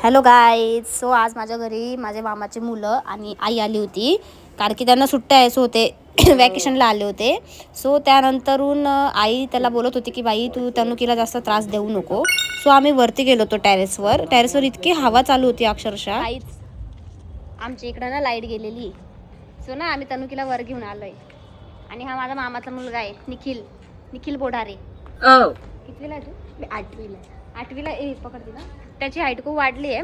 Hello guys. So आज माझ्या घरी माझ्या मामाची मुलं आणि आई आली होती, कारण की त्यांना सुट्ट्या यायचं होते वॅकेशनला आले होते. सो त्यानंतरून आई त्याला बोलत होती की बाई तू तनुकीला जास्त त्रास देऊ नको. सो आम्ही वरती गेलो होतो टेरेसवर इतकी हवा चालू होती अक्षरशः. आईच आमच्या इकडं ना लाईट गेलेली, सो ना आम्ही तनुकीला वर घेऊन आलोय. आणि हा माझा मामाचा मुलगा आहे निखिल बोढारे. कितवीला आहे तू? 8वीला. पकडते ना. त्याची हाईट खूप वाढली आहे,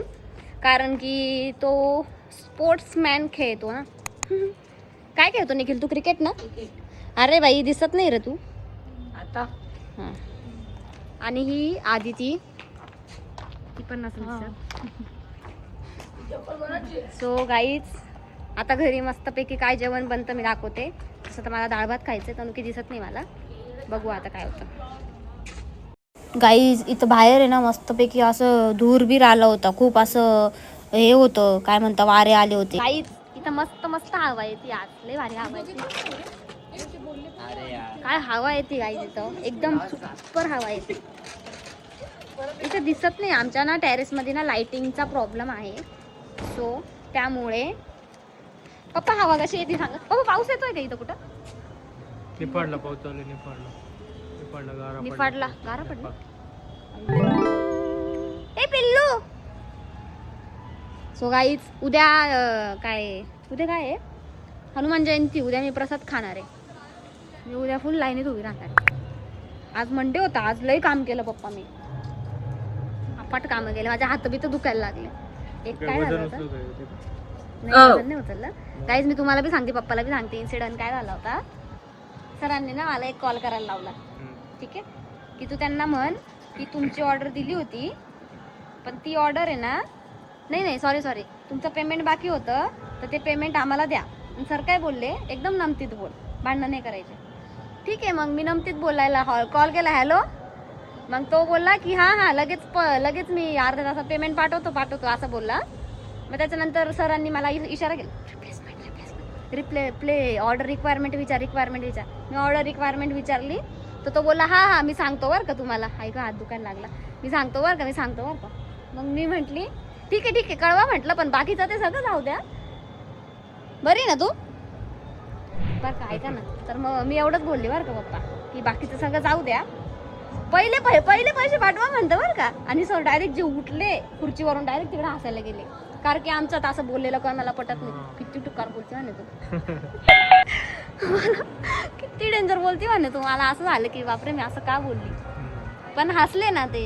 कारण की तो स्पोर्ट्समॅन खेळतो ना. काय खेळतो निखिल तू? क्रिकेट ना? अरे बाई दिसत नाही रे तू आता. हां. आणि ही आदिती, ती पण नसेल दिसत. सो गाईज आता घरी मस्तपैकी काय जेवण बनतं मी दाखवते. तसं तर मला डाळ भात खायचं आहे, तनुकी दिसत नाही मला. बघू आता काय होतं. गाईज इथं बाहेर आहे ना मस्तपैकी असं धूरबीर आला होता, खूप असं हे होतं, काय म्हणता, वारे आले होते. गाईज इथं मस्त हवा येते आज, लय भारी हवा येते. काय हवा येते गाईज, इथं एकदम सुपर हवा येते. इथं दिसत नाही आमच्या ना टेरेसमध्ये ना लाइटिंगचा प्रॉब्लेम आहे, सो त्यामुळे. पप्पा हवा कशी येते सांगा. पप्पा पाऊस येतोय का इथं कुठं? निफाडला पाऊस चालू. निफाडला गारा पडला. ए पिल्लू. सो गाईज उद्या काय आहे? हनुमान जयंती. उद्या मी प्रसाद खाणार आहे. मी उद्या फुल लाईनीत उभी राहणार. आज मंडे होता, आज लय काम केलं पप्पा. मी अपाट कामं केले, माझ्या हात बी तर दुखायला लागले. एक काय झालं होतं नाही उचललं. गाईज मी तुम्हाला बी सांगते, पप्पाला बी सांगते. इन्सिडेंट काय झाला होता. सरांनी ना मला एक कॉल करायला लावला. ठीक आहे, की तू त्यांना म्हण की तुमची ऑर्डर दिली होती, पण ती ऑर्डर आहे ना, नाही सॉरी तुमचं पेमेंट बाकी होतं, तर ते पेमेंट आम्हाला द्या. सर काय बोलले, एकदम नमतीत बोल, भांडणं नाही करायचे. ठीक आहे, मग मी नमतीत बोलायला कॉल केला. हॅलो. मग तो बोलला की हां लगेच मी अर्ध्या तासात पेमेंट पाठवतो असं बोलला. मग त्याच्यानंतर सरांनी मला इशारा केला, प्ले ऑर्डर रिक्वायरमेंट विचार. मी ऑर्डर रिक्वायरमेंट विचारली, तर तो बोलला हां मी सांगतो बरं का तुम्हाला. ऐका हात दुखायला लागला. मी सांगतो बरं का. मग मी म्हटली ठीक आहे कळवा म्हटलं, पण बाकीचं ते सगळं जाऊ द्या. बरी ना तू? बरं का, ऐका ना. तर मग मी एवढंच बोलली बरं का पप्पा, की बाकीचं सगळं जाऊ द्या, पहिले पैसे पाठवा म्हणतं बरं का. आणि सर डायरेक्ट जे उठले खुर्चीवरून, डायरेक्ट तिकडे हसायला गेले, कारण की आमच्यात असं बोललेलं कोणाला पटत नाही. किती टुकार बोलते म्हणे तू. किती डेंजर बोलते म्हणे तू. मला असं झालं की बापरे मी असं का बोलली, पण हसले ना ते.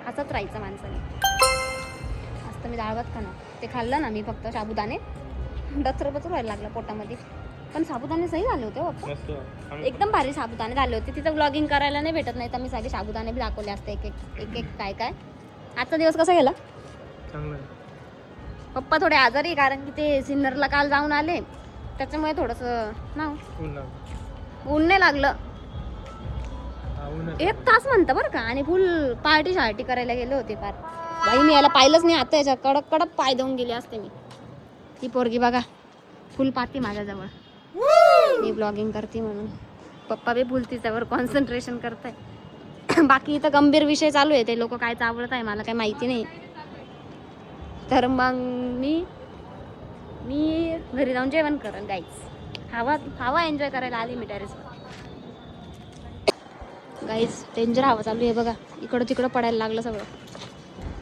हसत राहायचं माणसाने. असतं मी डाळ भात खाणार. ते खाल्लं ना मी, फक्त साबुदाणे बचर व्हायला लागलं पोटामध्ये. पण साबुदाणे सही झाले होते बाप्पा, एकदम भारी साबुदाणे झाले होते. तिथं व्लॉगिंग करायला नाही भेटत, नाही तर मी सगळे साबुदाणे बी दाखवले असते एक काय. आजचा दिवस कसा गेला? पप्पा थोडे आजारी, कारण की ते सिन्नरला काल जाऊन आले, त्याच्यामुळे थोडंसं ना ऊन नाही लागलं. 1 तास म्हणतं बरं का. आणि फुल पार्टी करायला गेले होते फार. बाई मी याला पाहिलंच नाही. आता याच्या कडक पाय देऊन गेले असते मी. ती पोरगी बघा फुल पाहते माझ्याजवळ, मी ब्लॉगिंग करते म्हणून. पप्पा बी फुल तिच्यावर कॉन्सन्ट्रेशन करताय. बाकी इथं गंभीर विषय चालू आहे, ते लोक काय चावळत आहे मला काही माहिती नाही. तर मग मी घरी जाऊन जेवण करेन गाईज. हवा एन्जॉय करायला आली मी टेरेसवर. गाईज डेंजर हवा चालू आहे बघा, इकडं तिकडं पडायला लागलं सगळं.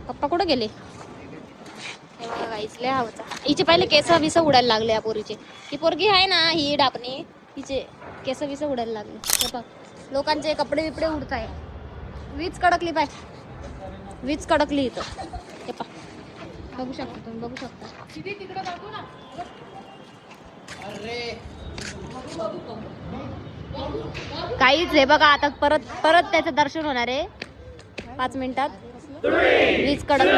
पप्पा कुठं गेले? हे बघा गाईज लय हवाचा. हिचे पहिले केस उडायला लागले या पोरीचे. ही पोरगी आहे ना, ही डापणी, हिचे केस उडायला लागले. लोकांचे कपडे बिपडे उडताय. वीज कडकली इथं. हे पा बघू शकता तुम्ही, काहीच. हे बघा आता परत त्याचं दर्शन होणार आहे 5 मिनिटात. वीज कडकली,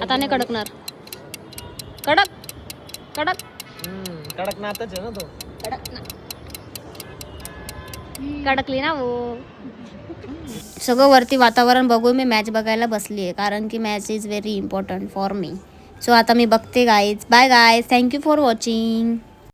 आता नाही कडकणार. कडकनाथच आहे ना तो. कडकली ना वो. सगळं वरती वातावरण बघून मी मॅच बघायला बसली आहे, कारण की match is very important for me. So आता मी बघते guys. Bye guys, thank you for watching.